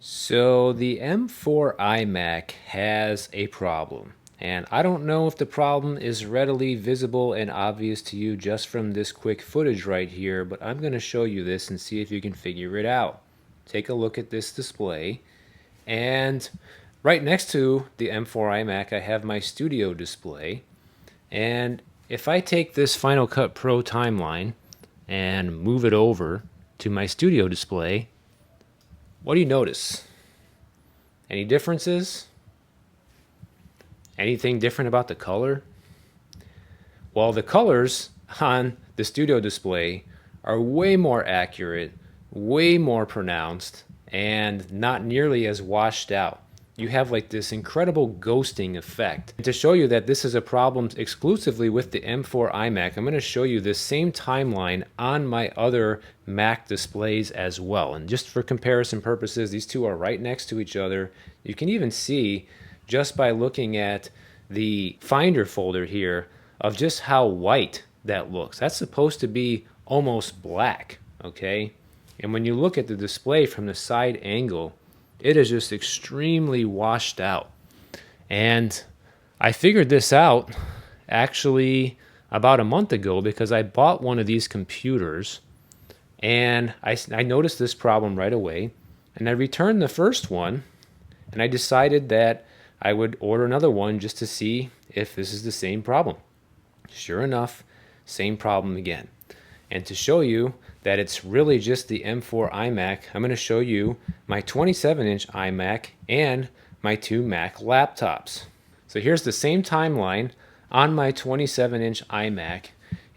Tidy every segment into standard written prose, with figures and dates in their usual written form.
So the M4 iMac has a problem, and I don't know if the problem is readily visible and obvious to you just from this quick footage right here, but I'm going to show you this and see if you can figure it out. Take a look at this display, and right next to the M4 iMac I have my studio display, and if I take this Final Cut Pro timeline and move it over to my studio display, what do you notice? Any differences? Anything different about the color? Well, the colors on the studio display are way more accurate, way more pronounced, and not nearly as washed out. You have like this incredible ghosting effect. And to show you that this is a problem exclusively with the M4 iMac, I'm going to show you this same timeline on my other Mac displays as well. And just for comparison purposes, these two are right next to each other. You can even see just by looking at the Finder folder here of just how white that looks. That's supposed to be almost black, okay? And when you look at the display from the side angle, it is just extremely washed out. And I figured this out actually about a month ago because I bought one of these computers and I noticed this problem right away, and I returned the first one, and I decided that I would order another one just to see if this is the same problem. Sure enough, same problem again. And to show you that it's really just the M4 iMac, I'm going to show you my 27-inch iMac and my two Mac laptops. So here's the same timeline on my 27-inch iMac.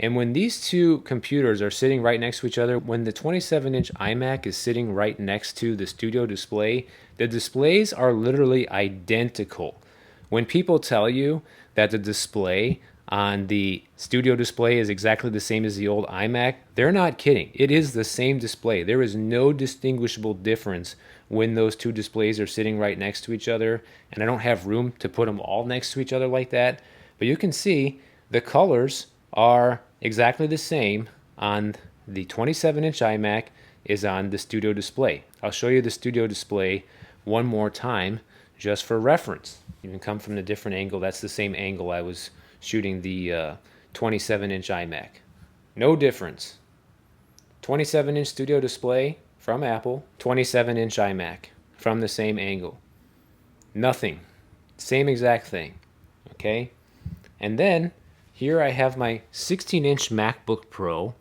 And when these two computers are sitting right next to each other, when the 27-inch iMac is sitting right next to the studio display, the displays are literally identical. When people tell you that the display on the studio display is exactly the same as the old iMac, they're not kidding. It is the same display. There is no distinguishable difference when those two displays are sitting right next to each other, and I don't have room to put them all next to each other like that. But you can see the colors are exactly the same on the 27-inch iMac is on the studio display. I'll show you the studio display one more time just for reference. You can come from a different angle. That's the same angle I was shooting the 27-inch iMac. No difference. 27-inch studio display from Apple, 27-inch iMac from the same angle. Nothing. Same exact thing. Okay? And then here I have my 16-inch MacBook Pro,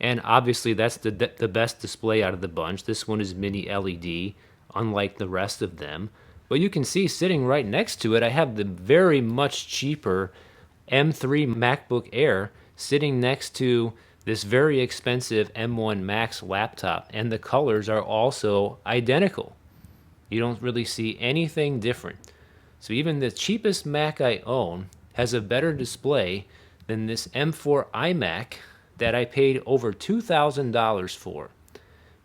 and obviously that's the best display out of the bunch. This one is mini LED, unlike the rest of them. But you can see sitting right next to it, I have the very much cheaper M3 MacBook Air sitting next to this very expensive M1 Max laptop, and the colors are also identical. You don't really see anything different. So even the cheapest Mac I own has a better display than this M4 iMac that I paid over $2,000 for.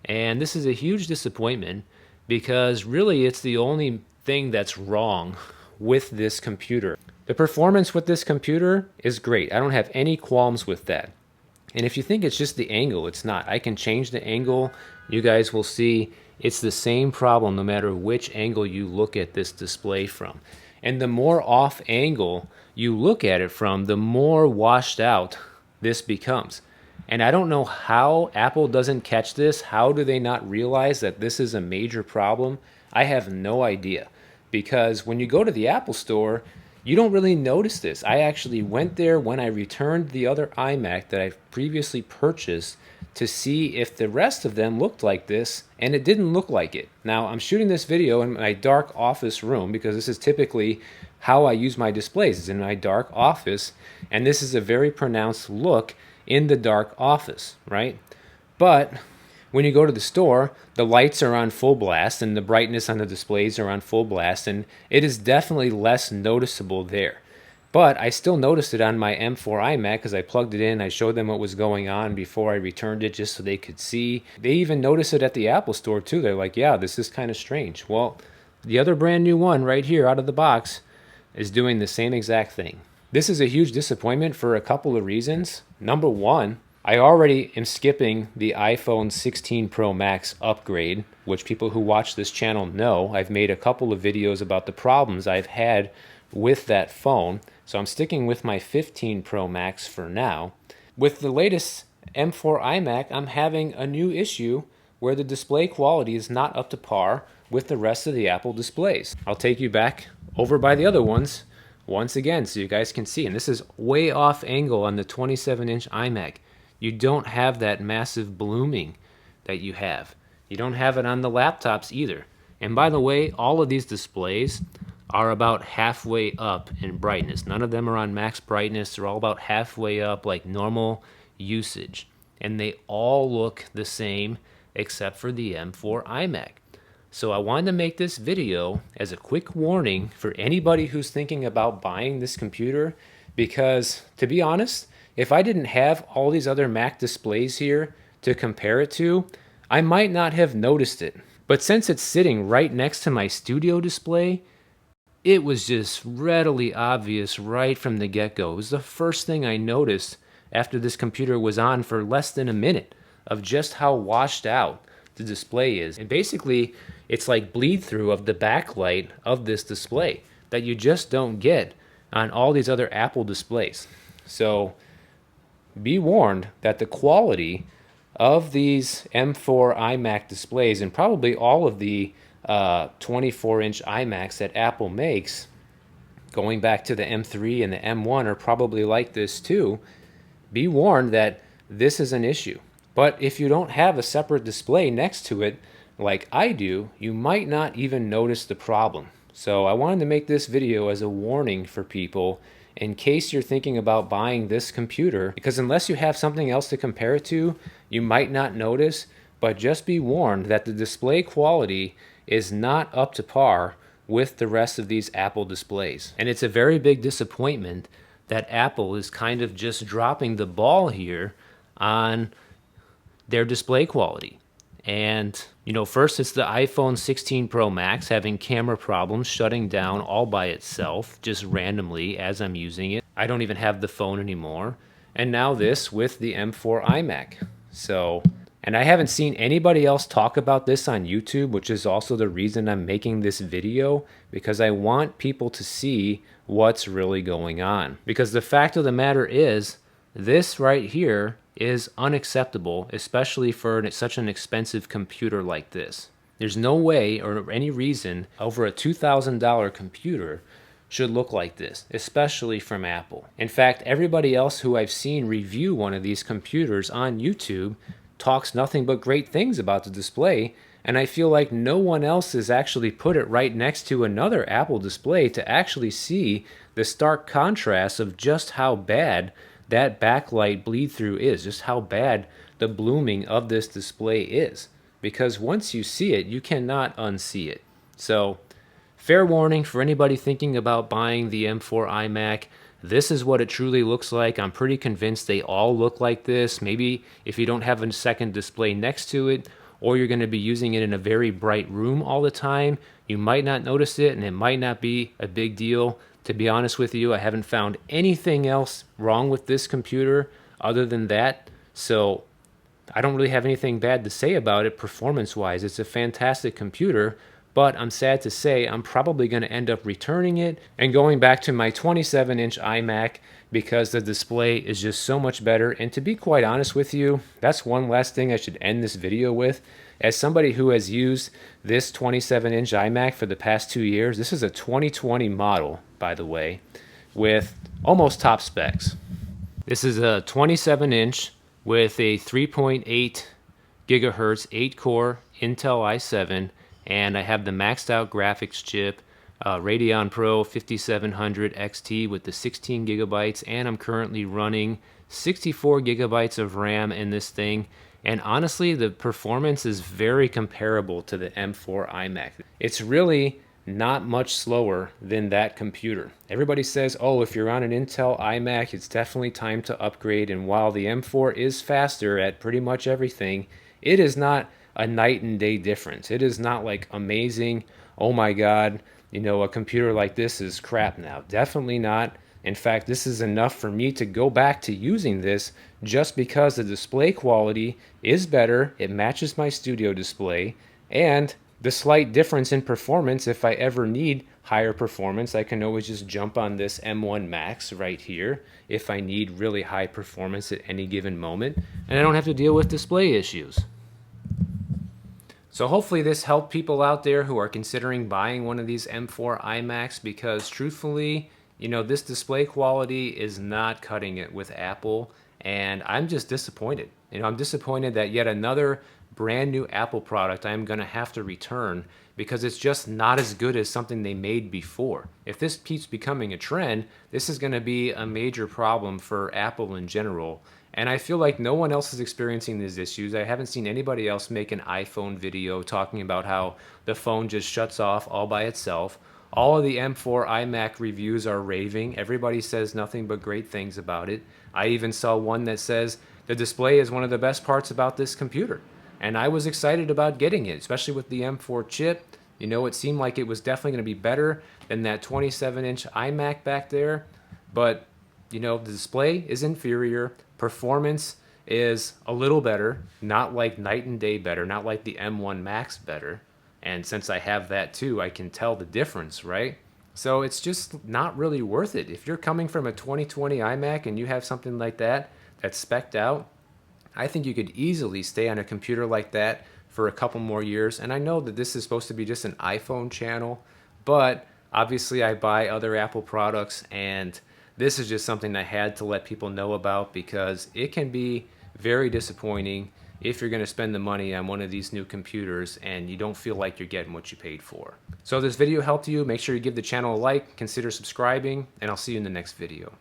And this is a huge disappointment because really it's the only thing that's wrong with this computer. The performance with this computer is great. I don't have any qualms with that. And if you think it's just the angle, it's not. I can change the angle. You guys will see it's the same problem no matter which angle you look at this display from. And the more off angle you look at it from, the more washed out this becomes. And I don't know how Apple doesn't catch this. How do they not realize that this is a major problem? I have no idea. Because when you go to the Apple Store, you don't really notice this. I actually went there when I returned the other iMac that I previously purchased to see if the rest of them looked like this, and it didn't look like it. Now, I'm shooting this video in my dark office room because this is typically how I use my displays, is in my dark office, and this is a very pronounced look in the dark office, right? But when you go to the store, the lights are on full blast and the brightness on the displays are on full blast, and it is definitely less noticeable there. But I still noticed it on my M4 iMac because I plugged it in. I showed them what was going on before I returned it just so they could see. They even noticed it at the Apple Store too. They're like, yeah, this is kind of strange. Well, the other brand new one right here out of the box is doing the same exact thing. This is a huge disappointment for a couple of reasons. Number one, I already am skipping the iPhone 16 Pro Max upgrade, which people who watch this channel know. I've made a couple of videos about the problems I've had with that phone. So I'm sticking with my 15 Pro Max for now. With the latest M4 iMac, I'm having a new issue where the display quality is not up to par with the rest of the Apple displays. I'll take you back over by the other ones once again so you guys can see. And this is way off angle on the 27-inch iMac. You don't have that massive blooming that you have. You don't have it on the laptops either. And by the way, all of these displays are about halfway up in brightness. None of them are on max brightness. They're all about halfway up like normal usage. And they all look the same except for the M4 iMac. So I wanted to make this video as a quick warning for anybody who's thinking about buying this computer, because to be honest, if I didn't have all these other Mac displays here to compare it to, I might not have noticed it. But since it's sitting right next to my studio display, it was just readily obvious right from the get-go. It was the first thing I noticed after this computer was on for less than a minute of just how washed out the display is. And basically, it's like bleed through of the backlight of this display that you just don't get on all these other Apple displays. So be warned that the quality of these M4 iMac displays, and probably all of the 24-inch iMacs that Apple makes, going back to the M3 and the M1, are probably like this too. Be warned that this is an issue. But if you don't have a separate display next to it, like I do, you might not even notice the problem. So I wanted to make this video as a warning for people in case you're thinking about buying this computer, because unless you have something else to compare it to, you might not notice. But just be warned that the display quality is not up to par with the rest of these Apple displays. And it's a very big disappointment that Apple is kind of just dropping the ball here on their display quality. And, you know, first it's the iPhone 16 Pro Max having camera problems, shutting down all by itself, just randomly as I'm using it. I don't even have the phone anymore. And now this with the M4 iMac. So, and I haven't seen anybody else talk about this on YouTube, which is also the reason I'm making this video, because I want people to see what's really going on. Because the fact of the matter is, this right here is unacceptable, especially for such an expensive computer like this. There's no way or any reason over a $2,000 computer should look like this, especially from Apple. In fact, everybody else who I've seen review one of these computers on YouTube talks nothing but great things about the display, and I feel like no one else has actually put it right next to another Apple display to actually see the stark contrast of just how bad that backlight bleed through is, just how bad the blooming of this display is. Because once you see it, you cannot unsee it. So, fair warning for anybody thinking about buying the M4 iMac. This is what it truly looks like. I'm pretty convinced they all look like this. Maybe if you don't have a second display next to it, or you're going to be using it in a very bright room all the time, you might not notice it, and it might not be a big deal. To be honest with you, I haven't found anything else wrong with this computer other than that. So I don't really have anything bad to say about it performance-wise. It's a fantastic computer, but I'm sad to say I'm probably going to end up returning it and going back to my 27-inch iMac because the display is just so much better. And to be quite honest with you, that's one last thing I should end this video with. As somebody who has used this 27-inch iMac for the past 2 years, this is a 2020 model, by the way, with almost top specs. This is a 27-inch with a 3.8 gigahertz 8-core Intel i7, and I have the maxed out graphics chip, Radeon Pro 5700 XT with the 16 gigabytes, and I'm currently running 64 gigabytes of RAM in this thing. And honestly, the performance is very comparable to the M4 iMac. It's really not much slower than that computer. Everybody says, oh, if you're on an Intel iMac, it's definitely time to upgrade. And while the M4 is faster at pretty much everything, it is not a night and day difference. It is not like amazing, oh my God, you know, a computer like this is crap now. Definitely not. In fact, this is enough for me to go back to using this just because the display quality is better, it matches my studio display, and the slight difference in performance, if I ever need higher performance, I can always just jump on this M1 Max right here if I need really high performance at any given moment, and I don't have to deal with display issues. So hopefully this helped people out there who are considering buying one of these M4 iMacs, because truthfully, this display quality is not cutting it with Apple, and I'm just disappointed. I'm disappointed that yet another brand new Apple product I'm going to have to return because it's just not as good as something they made before. If this keeps becoming a trend, this is going to be a major problem for Apple in general. And I feel like no one else is experiencing these issues. I haven't seen anybody else make an iPhone video talking about how the phone just shuts off all by itself. All of the M4 iMac reviews are raving. Everybody says nothing but great things about it. I even saw one that says the display is one of the best parts about this computer. And I was excited about getting it, especially with the M4 chip. It seemed like it was definitely going to be better than that 27-inch iMac back there. But the display is inferior. Performance is a little better, not like night and day better, not like the M1 Max better. And since I have that too, I can tell the difference, right? So it's just not really worth it. If you're coming from a 2020 iMac and you have something like that that's spec'd out, I think you could easily stay on a computer like that for a couple more years. And I know that this is supposed to be just an iPhone channel, but obviously I buy other Apple products, and this is just something I had to let people know about because it can be very disappointing if you're going to spend the money on one of these new computers and you don't feel like you're getting what you paid for. So if this video helped you, make sure you give the channel a like, consider subscribing, and I'll see you in the next video.